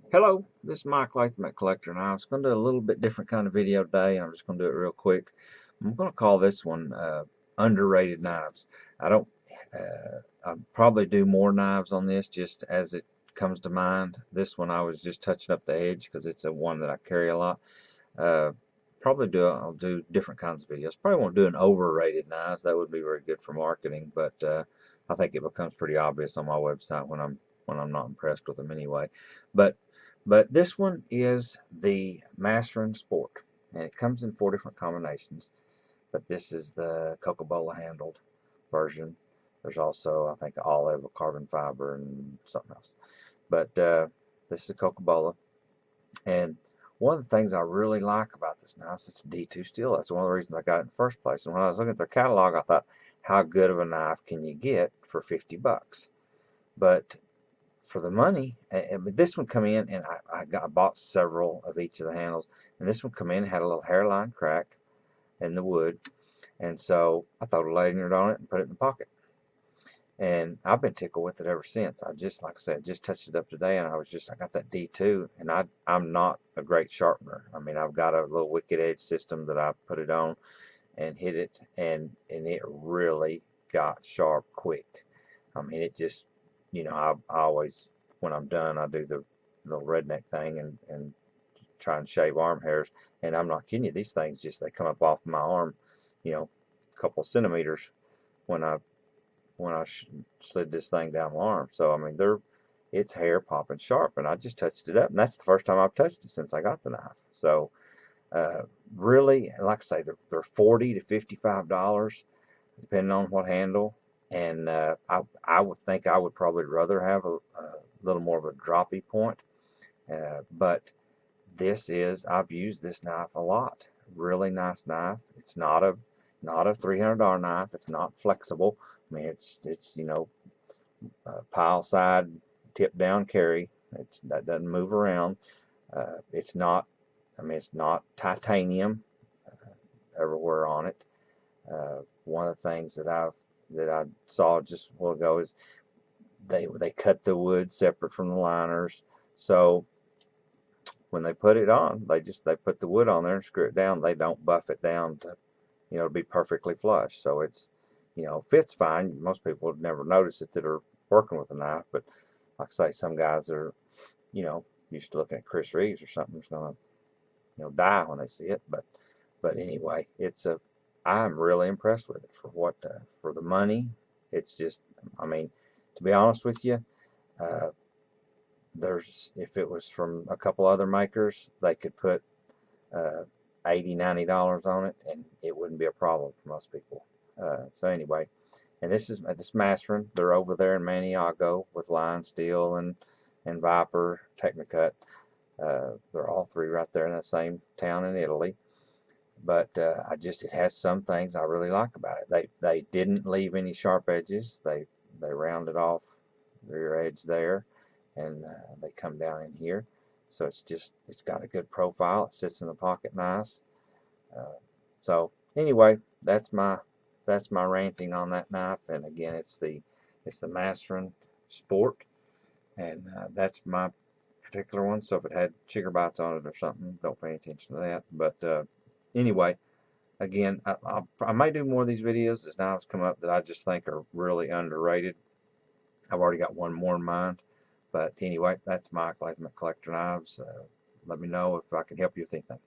Hello, this is Mike Latham at Collector, and I was going to do a little bit different kind of video today, and I'm just going to do it real quick. I'm going to call this one underrated knives. I don't, I'll probably do more knives on this just as it comes to mind. This one I was just touching up the edge because it's a one that I carry a lot. Uh, I'll do different kinds of videos. Probably won't do an overrated knives. That would be very good for marketing, but I think it becomes pretty obvious on my website when I'm not impressed with them anyway. But this one is the Maserin Sport, and it comes in four different combinations. But this is the Coca-Cola handled version. There's also, I think, olive, a carbon fiber, and something else. But this is a Coca-Cola, and one of the things I really like about this knife is it's D2 steel. That's one of the reasons I got it in the first place. And when I was looking at their catalog, I thought, how good of a knife can you get for 50 bucks? But for the money, this one come in, and I bought several of each of the handles, and this one come in and had a little hairline crack in the wood, and so I throw a lanyard on it and put it in the pocket. And I've been tickled with it ever since. I just, like I said, just touched it up today, and I got that D2, and I'm not a great sharpener. I mean, I've got a little wicked edge system that I put it on and hit it, and it really got sharp quick. I mean, it just, I always, when I'm done, I do the little redneck thing and try and shave arm hairs, and I'm not kidding you. These things just, they come up off my arm, a couple of centimeters when I slid this thing down my arm. So I mean, it's hair popping sharp, and I just touched it up, and that's the first time I've touched it since I got the knife. So uh, really, like I say, they're $40 to $55 depending on what handle, and I would think I would probably rather have a little more of a droppy point, but I've used this knife a lot. Really nice knife. It's not a $300 knife. It's not flexible. I mean, it's pile side, tip down carry. That doesn't move around. It's not. I mean, it's not titanium everywhere on it. One of the things that I saw just a while ago is they cut the wood separate from the liners, so when they put it on, they put the wood on there and screw it down. They don't buff it down to be perfectly flush. So it's fits fine. Most people would never notice it that are working with a knife, but like I say, some guys are you know used to looking at Chris Reeves or something is gonna die when they see it. But anyway, I'm really impressed with it for the money. It's just, I mean, to be honest with you, uh, if it was from a couple other makers, they could put uh, $80, $90 on it, and it wouldn't be a problem for most people. So anyway, and this Masterin. They're over there in Maniago with Line Steel and Viper Technicut. They're all three right there in the same town in Italy. But it has some things I really like about it. They didn't leave any sharp edges. They rounded off their edge there, and they come down in here. So it's got a good profile. It sits in the pocket nice. Uh, so anyway, that's my ranting on that knife. And again, it's the Masterin Sport, and that's my particular one. So if it had chigger bites on it or something, don't pay attention to that. But anyway, again, I may do more of these videos as knives come up that I just think are really underrated. I've already got one more in mind. But anyway, that's Mike Latham at Collector Knives. Let me know if I can help you with anything.